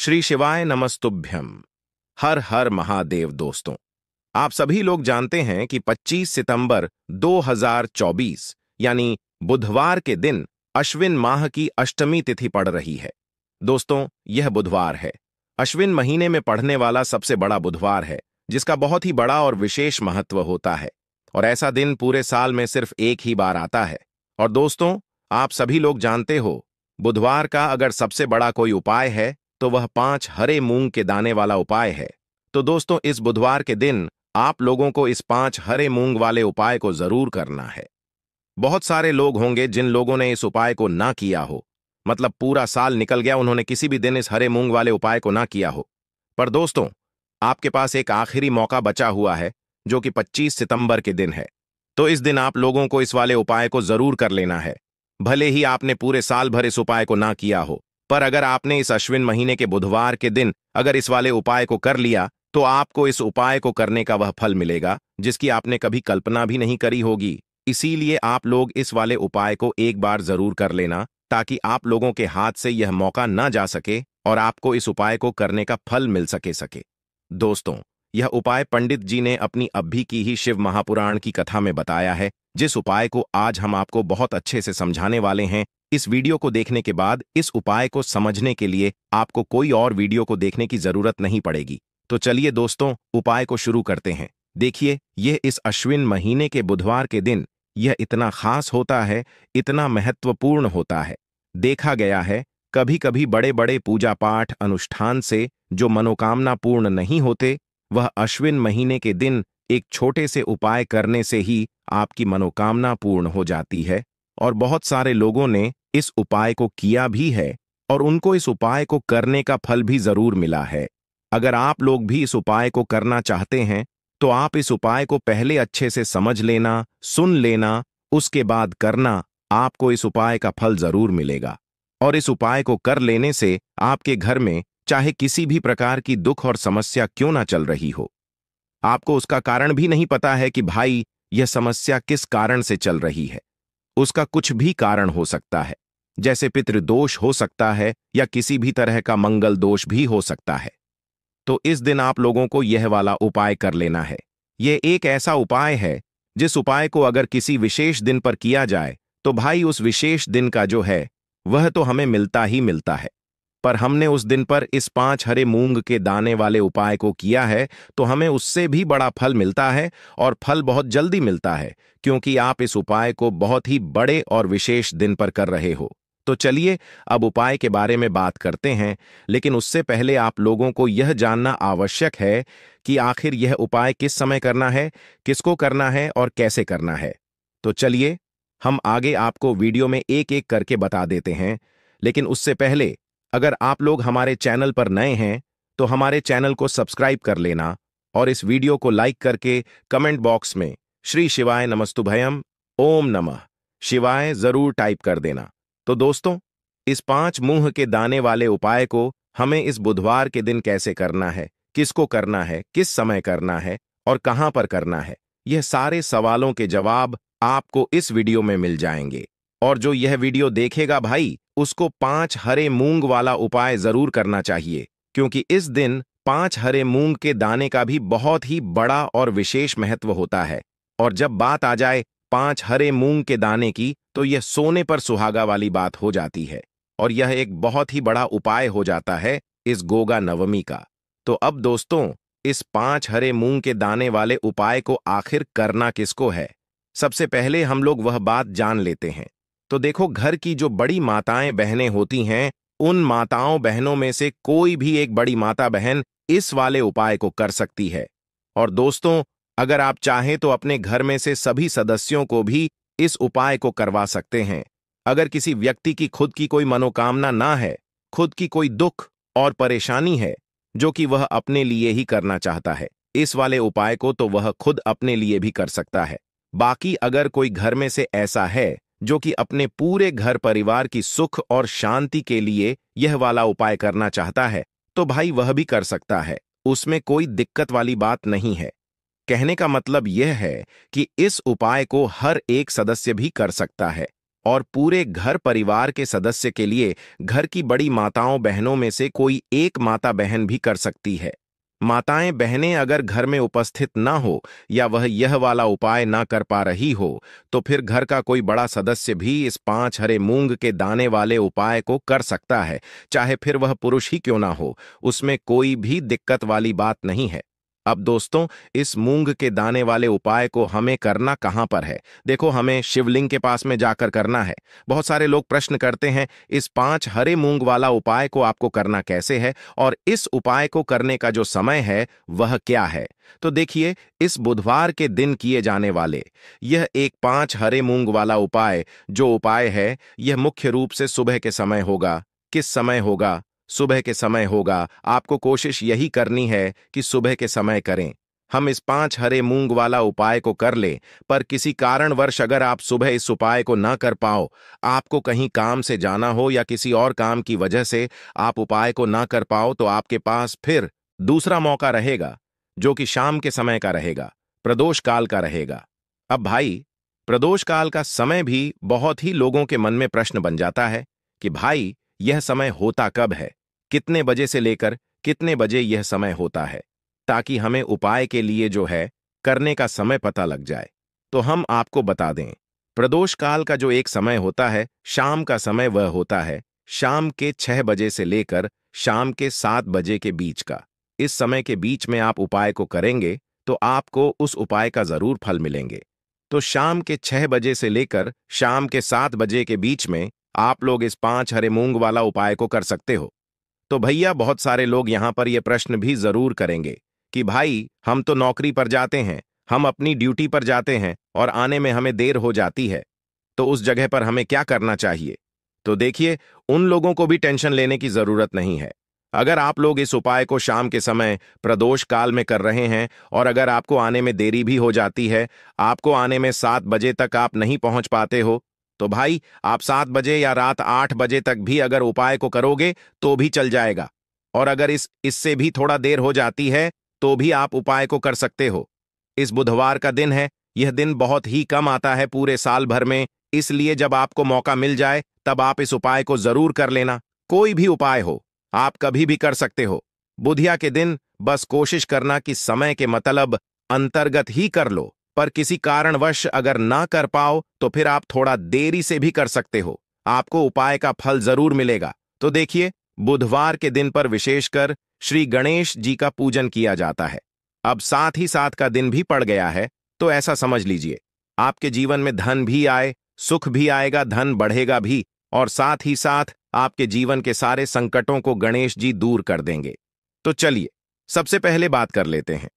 श्री शिवाय नमस्तुभ्यम। हर हर महादेव। दोस्तों, आप सभी लोग जानते हैं कि 25 सितंबर 2024 यानी बुधवार के दिन अश्विन माह की अष्टमी तिथि पड़ रही है। दोस्तों, यह बुधवार है, अश्विन महीने में पड़ने वाला सबसे बड़ा बुधवार है, जिसका बहुत ही बड़ा और विशेष महत्व होता है। और ऐसा दिन पूरे साल में सिर्फ एक ही बार आता है। और दोस्तों, आप सभी लोग जानते हो, बुधवार का अगर सबसे बड़ा कोई उपाय है तो वह 5 हरे मूंग के दाने वाला उपाय है। तो दोस्तों, इस बुधवार के दिन आप लोगों को इस 5 हरे मूंग वाले उपाय को जरूर करना है। बहुत सारे लोग होंगे जिन लोगों ने इस उपाय को ना किया हो, मतलब पूरा साल निकल गया, उन्होंने किसी भी दिन इस हरे मूंग वाले उपाय को ना किया हो। पर दोस्तों, आपके पास एक आखिरी मौका बचा हुआ है, जो कि 25 सितंबर के दिन है। तो इस दिन आप लोगों को इस वाले उपाय को जरूर कर लेना है। भले ही आपने पूरे साल भर इस उपाय को ना किया हो, पर अगर आपने इस अश्विन महीने के बुधवार के दिन अगर इस वाले उपाय को कर लिया, तो आपको इस उपाय को करने का वह फल मिलेगा जिसकी आपने कभी कल्पना भी नहीं करी होगी। इसीलिए आप लोग इस वाले उपाय को एक बार जरूर कर लेना, ताकि आप लोगों के हाथ से यह मौका ना जा सके और आपको इस उपाय को करने का फल मिल सके। दोस्तों, यह उपाय पंडित जी ने अपनी अभी की ही शिव महापुराण की कथा में बताया है, जिस उपाय को आज हम आपको बहुत अच्छे से समझाने वाले हैं। इस वीडियो को देखने के बाद इस उपाय को समझने के लिए आपको कोई और वीडियो को देखने की जरूरत नहीं पड़ेगी। तो चलिए दोस्तों, उपाय को शुरू करते हैं। देखिए, यह इस अश्विन महीने के बुधवार के दिन यह इतना खास होता है, इतना महत्वपूर्ण होता है। देखा गया है, कभी कभी बड़े बड़े पूजा पाठ अनुष्ठान से जो मनोकामना पूर्ण नहीं होते, वह अश्विन महीने के दिन एक छोटे से उपाय करने से ही आपकी मनोकामना पूर्ण हो जाती है। और बहुत सारे लोगों ने इस उपाय को किया भी है और उनको इस उपाय को करने का फल भी जरूर मिला है। अगर आप लोग भी इस उपाय को करना चाहते हैं, तो आप इस उपाय को पहले अच्छे से समझ लेना, सुन लेना, उसके बाद करना। आपको इस उपाय का फल जरूर मिलेगा। और इस उपाय को कर लेने से आपके घर में चाहे किसी भी प्रकार की दुख और समस्या क्यों ना चल रही हो, आपको उसका कारण भी नहीं पता है कि भाई यह समस्या किस कारण से चल रही है। उसका कुछ भी कारण हो सकता है, जैसे पितृदोष हो सकता है या किसी भी तरह का मंगल दोष भी हो सकता है। तो इस दिन आप लोगों को यह वाला उपाय कर लेना है। यह एक ऐसा उपाय है जिस उपाय को अगर किसी विशेष दिन पर किया जाए, तो भाई उस विशेष दिन का जो है वह तो हमें मिलता ही मिलता है। पर हमने उस दिन पर इस 5 हरे मूंग के दाने वाले उपाय को किया है, तो हमें उससे भी बड़ा फल मिलता है, और फल बहुत जल्दी मिलता है, क्योंकि आप इस उपाय को बहुत ही बड़े और विशेष दिन पर कर रहे हो। तो चलिए अब उपाय के बारे में बात करते हैं, लेकिन उससे पहले आप लोगों को यह जानना आवश्यक है कि आखिर यह उपाय किस समय करना है, किसको करना है और कैसे करना है। तो चलिए हम आगे आपको वीडियो में एक एक करके बता देते हैं। लेकिन उससे पहले, अगर आप लोग हमारे चैनल पर नए हैं, तो हमारे चैनल को सब्सक्राइब कर लेना और इस वीडियो को लाइक करके कमेंट बॉक्स में श्री शिवाय नमस्तुभयम, ओम नमः शिवाय जरूर टाइप कर देना। तो दोस्तों, इस 5 मूंग के दाने वाले उपाय को हमें इस बुधवार के दिन कैसे करना है, किसको करना है, किस समय करना है और कहां पर करना है, यह सारे सवालों के जवाब आपको इस वीडियो में मिल जाएंगे। और जो यह वीडियो देखेगा भाई, उसको 5 हरे मूंग वाला उपाय जरूर करना चाहिए, क्योंकि इस दिन 5 हरे मूंग के दाने का भी बहुत ही बड़ा और विशेष महत्व होता है। और जब बात आ जाए 5 हरे मूंग के दाने की, तो यह सोने पर सुहागा वाली बात हो जाती है, और यह एक बहुत ही बड़ा उपाय हो जाता है इस गोगा नवमी का। तो अब दोस्तों, इस 5 हरे मूंग के दाने वाले उपाय को आखिर करना किसको है, सबसे पहले हम लोग वह बात जान लेते हैं। तो देखो, घर की जो बड़ी माताएं बहनें होती हैं, उन माताओं बहनों में से कोई भी एक बड़ी माता बहन इस वाले उपाय को कर सकती है। और दोस्तों, अगर आप चाहें तो अपने घर में से सभी सदस्यों को भी इस उपाय को करवा सकते हैं। अगर किसी व्यक्ति की खुद की कोई मनोकामना ना है, खुद की कोई दुख और परेशानी है जो कि वह अपने लिए ही करना चाहता है, इस वाले उपाय को तो वह खुद अपने लिए भी कर सकता है। बाकी अगर कोई घर में से ऐसा है जो कि अपने पूरे घर परिवार की सुख और शांति के लिए यह वाला उपाय करना चाहता है, तो भाई वह भी कर सकता है, उसमें कोई दिक्कत वाली बात नहीं है। कहने का मतलब यह है कि इस उपाय को हर एक सदस्य भी कर सकता है। और पूरे घर परिवार के सदस्य के लिए घर की बड़ी माताओं बहनों में से कोई एक माता बहन भी कर सकती है। माताएं बहनें अगर घर में उपस्थित ना हो या वह यह वाला उपाय ना कर पा रही हो तो फिर घर का कोई बड़ा सदस्य भी इस 5 हरे मूंग के दाने वाले उपाय को कर सकता है, चाहे फिर वह पुरुष ही क्यों ना हो। उसमें कोई भी दिक्कत वाली बात नहीं है। अब दोस्तों, इस मूंग के दाने वाले उपाय को हमें करना कहां पर है? देखो, हमें शिवलिंग के पास में जाकर करना है। बहुत सारे लोग प्रश्न करते हैं, इस 5 हरे मूंग वाला उपाय को आपको करना कैसे है और इस उपाय को करने का जो समय है वह क्या है? तो देखिए, इस बुधवार के दिन किए जाने वाले यह एक 5 हरे मूंग वाला उपाय जो उपाय है, यह मुख्य रूप से सुबह के समय होगा। किस समय होगा? सुबह के समय होगा। आपको कोशिश यही करनी है कि सुबह के समय करें। हम इस 5 हरे मूंग वाला उपाय को कर लें, पर किसी कारणवश अगर आप सुबह इस उपाय को ना कर पाओ, आपको कहीं काम से जाना हो या किसी और काम की वजह से आप उपाय को ना कर पाओ, तो आपके पास फिर दूसरा मौका रहेगा, जो कि शाम के समय का रहेगा, प्रदोष काल का रहेगा। अब भाई, प्रदोष काल का समय भी बहुत ही लोगों के मन में प्रश्न बन जाता है कि भाई, यह समय होता कब है? कितने बजे से लेकर कितने बजे यह समय होता है, ताकि हमें उपाय के लिए जो है करने का समय पता लग जाए। तो हम आपको बता दें, प्रदोष काल का जो एक समय होता है, शाम का समय, वह होता है शाम के 6 बजे से लेकर शाम के 7 बजे के बीच का। इस समय के बीच में आप उपाय को करेंगे तो आपको उस उपाय का जरूर फल मिलेंगे। तो शाम के 6 बजे से लेकर शाम के 7 बजे के बीच में आप लोग इस 5 हरे मूंग वाला उपाय को कर सकते हो। तो भैया, बहुत सारे लोग यहां पर यह प्रश्न भी जरूर करेंगे कि भाई, हम तो नौकरी पर जाते हैं, हम अपनी ड्यूटी पर जाते हैं और आने में हमें देर हो जाती है, तो उस जगह पर हमें क्या करना चाहिए? तो देखिए, उन लोगों को भी टेंशन लेने की जरूरत नहीं है। अगर आप लोग इस उपाय को शाम के समय प्रदोष काल में कर रहे हैं और अगर आपको आने में देरी भी हो जाती है, आपको आने में 7 बजे तक आप नहीं पहुंच पाते हो, तो भाई, आप 7 बजे या रात 8 बजे तक भी अगर उपाय को करोगे तो भी चल जाएगा। और अगर इससे भी थोड़ा देर हो जाती है तो भी आप उपाय को कर सकते हो। इस बुधवार का दिन है, यह दिन बहुत ही कम आता है पूरे साल भर में, इसलिए जब आपको मौका मिल जाए तब आप इस उपाय को जरूर कर लेना। कोई भी उपाय हो, आप कभी भी कर सकते हो। बुधिया के दिन बस कोशिश करना कि समय के मतलब अंतर्गत ही कर लो, पर किसी कारणवश अगर ना कर पाओ तो फिर आप थोड़ा देरी से भी कर सकते हो, आपको उपाय का फल जरूर मिलेगा। तो देखिए, बुधवार के दिन पर विशेषकर श्री गणेश जी का पूजन किया जाता है। अब साथ ही साथ का दिन भी पड़ गया है, तो ऐसा समझ लीजिए, आपके जीवन में धन भी आए, सुख भी आएगा, धन बढ़ेगा भी, और साथ ही साथ आपके जीवन के सारे संकटों को गणेश जी दूर कर देंगे। तो चलिए, सबसे पहले बात कर लेते हैं,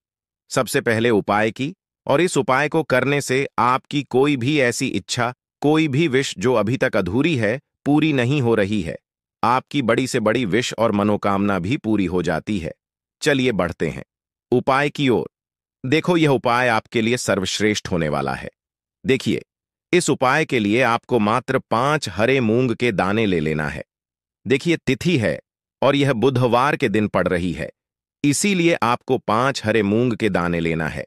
सबसे पहले उपाय की। और इस उपाय को करने से आपकी कोई भी ऐसी इच्छा, कोई भी विश जो अभी तक अधूरी है, पूरी नहीं हो रही है। आपकी बड़ी से बड़ी विश और मनोकामना भी पूरी हो जाती है। चलिए बढ़ते हैं उपाय की ओर। देखो, यह उपाय आपके लिए सर्वश्रेष्ठ होने वाला है। देखिए, इस उपाय के लिए आपको मात्र 5 हरे मूंग के दाने ले लेना है। देखिए, तिथि है और यह बुधवार के दिन पड़ रही है, इसीलिए आपको 5 हरे मूंग के दाने लेना है।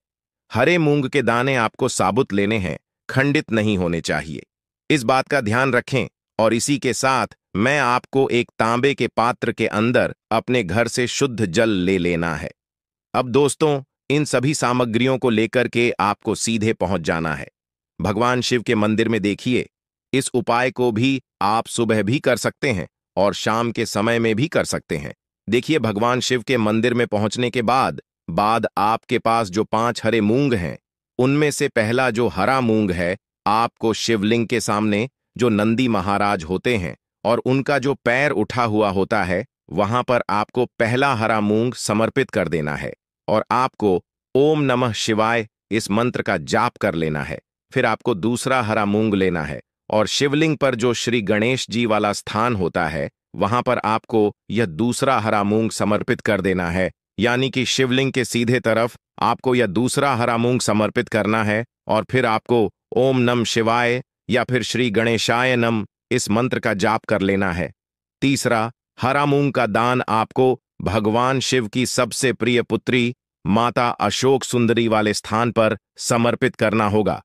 हरे मूंग के दाने आपको साबुत लेने हैं, खंडित नहीं होने चाहिए। इस बात का ध्यान रखें। और इसी के साथ मैं आपको एक तांबे के पात्र के अंदर अपने घर से शुद्ध जल ले लेना है। अब दोस्तों, इन सभी सामग्रियों को लेकर के आपको सीधे पहुंच जाना है भगवान शिव के मंदिर में। देखिए, इस उपाय को भी आप सुबह भी कर सकते हैं और शाम के समय में भी कर सकते हैं। देखिए, भगवान शिव के मंदिर में पहुंचने के बाद आपके पास जो 5 हरे मूंग हैं, उनमें से पहला जो हरा मूंग है, आपको शिवलिंग के सामने जो नंदी महाराज होते हैं और उनका जो पैर उठा हुआ होता है, वहां पर आपको पहला हरा मूंग समर्पित कर देना है और आपको ओम नमः शिवाय इस मंत्र का जाप कर लेना है। फिर आपको दूसरा हरा मूंग लेना है और शिवलिंग पर जो श्री गणेश जी वाला स्थान होता है, वहां पर आपको यह दूसरा हरा मूंग समर्पित कर देना है। यानी कि शिवलिंग के सीधे तरफ आपको यह दूसरा हरा मूंग समर्पित करना है और फिर आपको ओम नम शिवाय या फिर श्री गणेशाय नम इस मंत्र का जाप कर लेना है। तीसरा हरा मूंग का दान आपको भगवान शिव की सबसे प्रिय पुत्री माता अशोक सुंदरी वाले स्थान पर समर्पित करना होगा।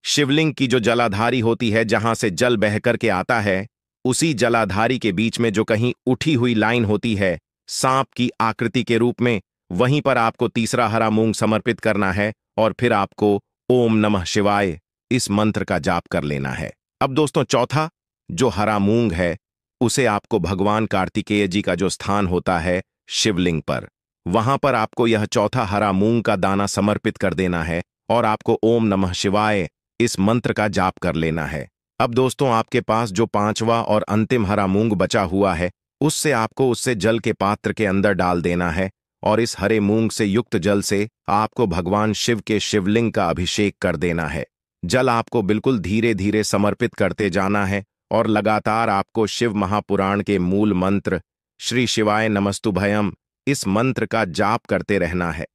शिवलिंग की जो जलाधारी होती है, जहां से जल बह करके आता है, उसी जलाधारी के बीच में जो कहीं उठी हुई लाइन होती है सांप की आकृति के रूप में, वहीं पर आपको तीसरा हरा मूंग समर्पित करना है और फिर आपको ओम नमः शिवाय इस मंत्र का जाप कर लेना है। अब दोस्तों, चौथा जो हरा मूंग है, उसे आपको भगवान कार्तिकेय जी का जो स्थान होता है शिवलिंग पर, वहां पर आपको यह चौथा हरा मूंग का दाना समर्पित कर देना है और आपको ओम नमः शिवाय इस मंत्र का जाप कर लेना है। अब दोस्तों, आपके पास जो पांचवा और अंतिम हरा मूंग बचा हुआ है, उससे आपको उससे जल के पात्र के अंदर डाल देना है और इस हरे मूंग से युक्त जल से आपको भगवान शिव के शिवलिंग का अभिषेक कर देना है। जल आपको बिल्कुल धीरे धीरे समर्पित करते जाना है और लगातार आपको शिव महापुराण के मूल मंत्र श्री शिवाय नमस्तुभयम इस मंत्र का जाप करते रहना है।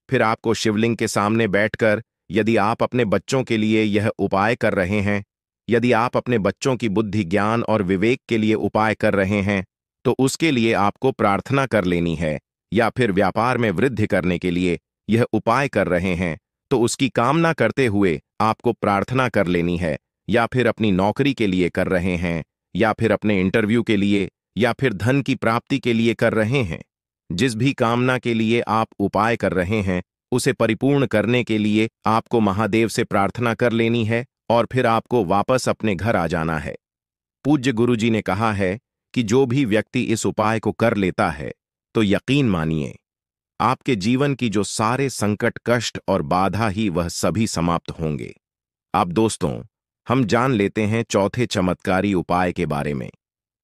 फिर आपको शिवलिंग के सामने बैठकर, यदि आप अपने बच्चों के लिए यह उपाय कर रहे हैं, यदि आप अपने बच्चों की बुद्धि ज्ञान और विवेक के लिए उपाय कर रहे हैं, तो उसके लिए आपको प्रार्थना कर लेनी है, या फिर व्यापार में वृद्धि करने के लिए यह उपाय कर रहे हैं तो उसकी कामना करते हुए आपको प्रार्थना कर लेनी है, या फिर अपनी नौकरी के लिए कर रहे हैं, या फिर अपने इंटरव्यू के लिए, या फिर धन की प्राप्ति के लिए कर रहे हैं। जिस भी कामना के लिए आप उपाय कर रहे हैं, उसे परिपूर्ण करने के लिए आपको महादेव से प्रार्थना कर लेनी है और फिर आपको वापस अपने घर आ जाना है। पूज्य गुरुजी ने कहा है कि जो भी व्यक्ति इस उपाय को कर लेता है, तो यकीन मानिए आपके जीवन की जो सारे संकट, कष्ट और बाधा ही वह सभी समाप्त होंगे। अब दोस्तों, हम जान लेते हैं चौथे चमत्कारी उपाय के बारे में।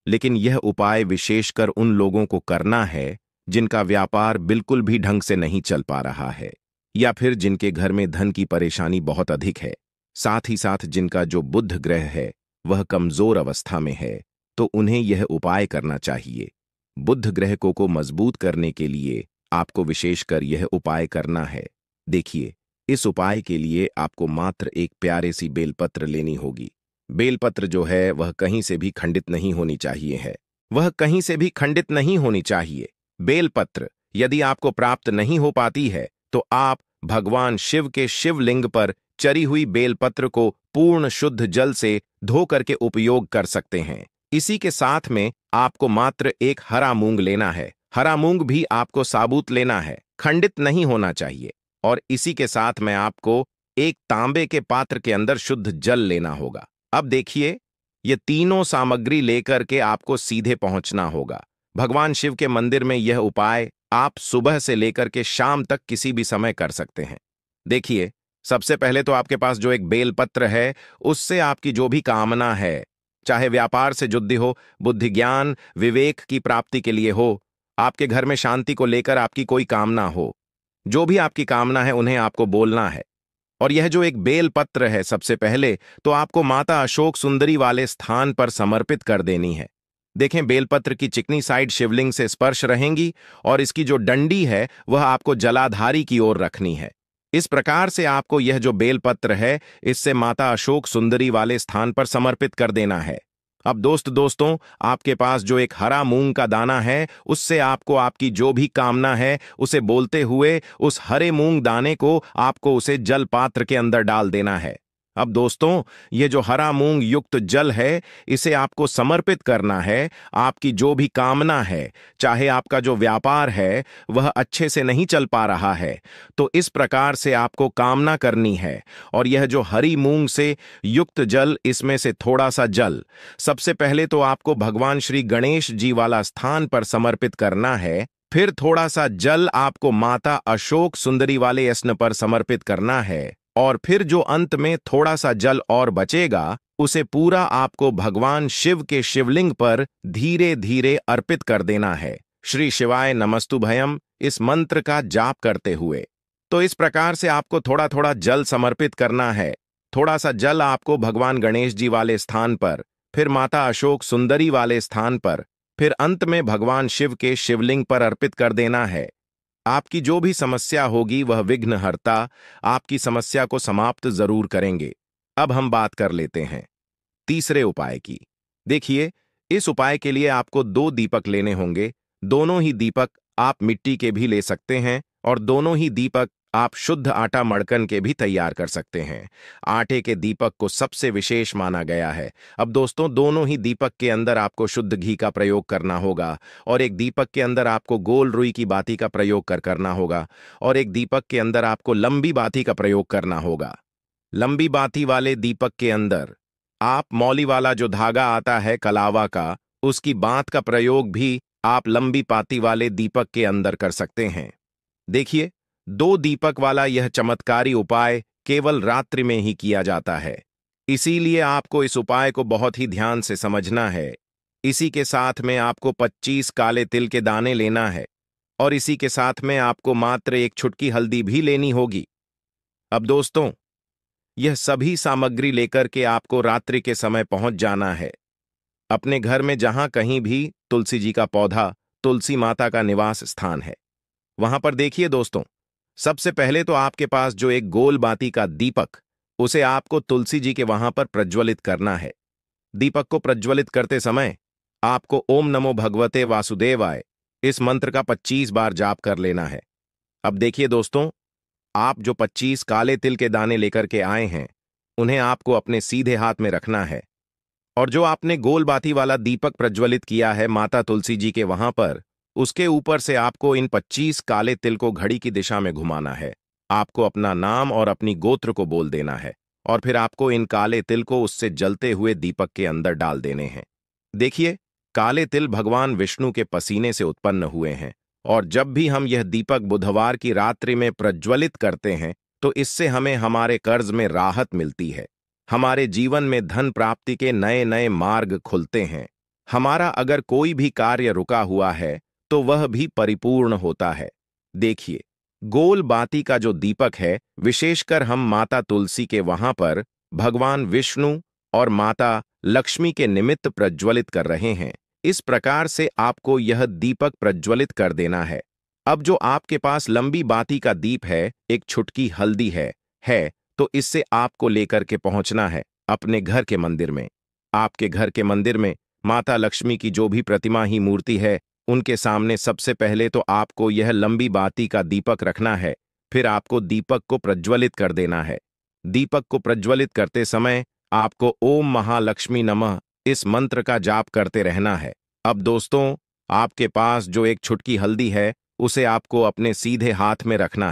लेकिन यह उपाय विशेषकर उन लोगों को करना है जिनका व्यापार बिल्कुल भी ढंग से नहीं चल पा रहा है, या फिर जिनके घर में धन की परेशानी बहुत अधिक है, साथ ही साथ जिनका जो बुध ग्रह है वह कमजोर अवस्था में है, तो उन्हें यह उपाय करना चाहिए। बुध ग्रह को मजबूत करने के लिए आपको विशेषकर यह उपाय करना है। देखिए, इस उपाय के लिए आपको मात्र एक प्यारे सी बेलपत्र लेनी होगी। बेलपत्र जो है वह कहीं से भी खंडित नहीं होनी चाहिए है, वह कहीं से भी खंडित नहीं होनी चाहिए। बेलपत्र यदि आपको प्राप्त नहीं हो पाती है, तो आप भगवान शिव के शिवलिंग पर चरी हुई बेलपत्र को पूर्ण शुद्ध जल से धो करके उपयोग कर सकते हैं। इसी के साथ में आपको मात्र एक हरा मूंग लेना है। हरा मूंग भी आपको साबुत लेना है, खंडित नहीं होना चाहिए। और इसी के साथ में आपको एक तांबे के पात्र के अंदर शुद्ध जल लेना होगा। अब देखिए, ये तीनों सामग्री लेकर के आपको सीधे पहुंचना होगा भगवान शिव के मंदिर में। यह उपाय आप सुबह से लेकर के शाम तक किसी भी समय कर सकते हैं। देखिए, सबसे पहले तो आपके पास जो एक बेलपत्र है, उससे आपकी जो भी कामना है, चाहे व्यापार से जुड़ी हो, बुद्धि ज्ञान विवेक की प्राप्ति के लिए हो, आपके घर में शांति को लेकर आपकी कोई कामना हो, जो भी आपकी कामना है उन्हें आपको बोलना है। और यह जो एक बेलपत्र है, सबसे पहले तो आपको माता अशोक सुंदरी वाले स्थान पर समर्पित कर देनी है। देखें, बेलपत्र की चिकनी साइड शिवलिंग से स्पर्श रहेंगी और इसकी जो डंडी है वह आपको जलाधारी की ओर रखनी है। इस प्रकार से आपको यह जो बेलपत्र है, इससे माता अशोक सुंदरी वाले स्थान पर समर्पित कर देना है। अब दोस्तों, आपके पास जो एक हरा मूंग का दाना है, उससे आपको आपकी जो भी कामना है उसे बोलते हुए उस हरे मूंग दाने को आपको उसे जल पात्र के अंदर डाल देना है। अब दोस्तों, ये जो हरा मूंग युक्त जल है, इसे आपको समर्पित करना है। आपकी जो भी कामना है, चाहे आपका जो व्यापार है वह अच्छे से नहीं चल पा रहा है, तो इस प्रकार से आपको कामना करनी है। और यह जो हरी मूंग से युक्त जल, इसमें से थोड़ा सा जल सबसे पहले तो आपको भगवान श्री गणेश जी वाला स्थान पर समर्पित करना है। फिर थोड़ा सा जल आपको माता अशोक सुंदरी वाले स्न पर समर्पित करना है। और फिर जो अंत में थोड़ा सा जल और बचेगा, उसे पूरा आपको भगवान शिव के शिवलिंग पर धीरे धीरे अर्पित कर देना है, श्री शिवाय नमस्तुभयम इस मंत्र का जाप करते हुए। तो इस प्रकार से आपको थोड़ा थोड़ा जल समर्पित करना है। थोड़ा सा जल आपको भगवान गणेश जी वाले स्थान पर, फिर माता अशोक सुंदरी वाले स्थान पर, फिर अंत में भगवान शिव के शिवलिंग पर अर्पित कर देना है। आपकी जो भी समस्या होगी वह विघ्नहर्ता आपकी समस्या को समाप्त जरूर करेंगे। अब हम बात कर लेते हैं तीसरे उपाय की। देखिए, इस उपाय के लिए आपको 2 दीपक लेने होंगे। दोनों ही दीपक आप मिट्टी के भी ले सकते हैं और दोनों ही दीपक आप शुद्ध आटा मड़कन के भी तैयार कर सकते हैं। आटे के दीपक को सबसे विशेष माना गया है। अब दोस्तों, दोनों ही दीपक के अंदर आपको शुद्ध घी का प्रयोग करना होगा, और एक दीपक के अंदर आपको गोल रुई की बाती का प्रयोग करना होगा, और एक दीपक के अंदर आपको लंबी बाती का प्रयोग करना होगा। लंबी बाती वाले दीपक के अंदर आप मौली वाला जो धागा आता है कलावा का, उसकी बात का प्रयोग भी आप लंबी बाती वाले दीपक के अंदर कर सकते हैं। देखिए, दो दीपक वाला यह चमत्कारी उपाय केवल रात्रि में ही किया जाता है, इसीलिए आपको इस उपाय को बहुत ही ध्यान से समझना है। इसी के साथ में आपको 25 काले तिल के दाने लेना है, और इसी के साथ में आपको मात्र एक चुटकी हल्दी भी लेनी होगी। अब दोस्तों, यह सभी सामग्री लेकर के आपको रात्रि के समय पहुंच जाना है अपने घर में, जहां कहीं भी तुलसी जी का पौधा, तुलसी माता का निवास स्थान है, वहां पर देखिए दोस्तों, सबसे पहले तो आपके पास जो एक गोल बाती का दीपक, उसे आपको तुलसी जी के वहां पर प्रज्वलित करना है। दीपक को प्रज्वलित करते समय आपको ओम नमो भगवते वासुदेवाय इस मंत्र का 25 बार जाप कर लेना है। अब देखिए दोस्तों, आप जो 25 काले तिल के दाने लेकर के आए हैं, उन्हें आपको अपने सीधे हाथ में रखना है, और जो आपने गोल बाती वाला दीपक प्रज्वलित किया है माता तुलसी जी के वहां पर, उसके ऊपर से आपको इन 25 काले तिल को घड़ी की दिशा में घुमाना है। आपको अपना नाम और अपनी गोत्र को बोल देना है, और फिर आपको इन काले तिल को उससे जलते हुए दीपक के अंदर डाल देने हैं। देखिए, काले तिल भगवान विष्णु के पसीने से उत्पन्न हुए हैं, और जब भी हम यह दीपक बुधवार की रात्रि में प्रज्वलित करते हैं, तो इससे हमें हमारे कर्ज में राहत मिलती है, हमारे जीवन में धन प्राप्ति के नए नए मार्ग खुलते हैं, हमारा अगर कोई भी कार्य रुका हुआ है तो वह भी परिपूर्ण होता है। देखिए, गोल बाती का जो दीपक है, विशेषकर हम माता तुलसी के वहां पर भगवान विष्णु और माता लक्ष्मी के निमित्त प्रज्वलित कर रहे हैं। इस प्रकार से आपको यह दीपक प्रज्वलित कर देना है। अब जो आपके पास लंबी बाती का दीप है, एक छुटकी हल्दी है तो इससे आपको लेकर के पहुंचना है अपने घर के मंदिर में। आपके घर के मंदिर में माता लक्ष्मी की जो भी प्रतिमा ही मूर्ति है, उनके सामने सबसे पहले तो आपको यह लंबी बाती का दीपक रखना है। फिर आपको दीपक को प्रज्वलित कर देना है। दीपक को प्रज्वलित करते समय आपको ओम महालक्ष्मी नमः इस मंत्र का जाप करते रहना है। अब दोस्तों, आपके पास जो एक छुटकी हल्दी है, उसे आपको अपने सीधे हाथ में रखना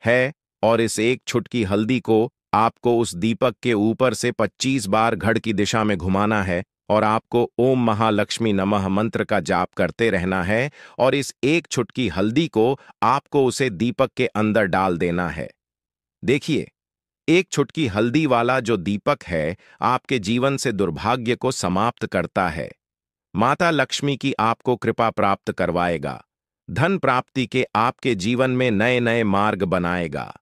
है, और इस एक छुटकी हल्दी को आपको उस दीपक के ऊपर से 25 बार घड़ की दिशा में घुमाना है, और आपको ओम महालक्ष्मी नमः मंत्र का जाप करते रहना है, और इस एक छुटकी हल्दी को आपको उसे दीपक के अंदर डाल देना है। देखिए, एक छुटकी हल्दी वाला जो दीपक है, आपके जीवन से दुर्भाग्य को समाप्त करता है, माता लक्ष्मी की आपको कृपा प्राप्त करवाएगा, धन प्राप्ति के आपके जीवन में नए नए मार्ग बनाएगा।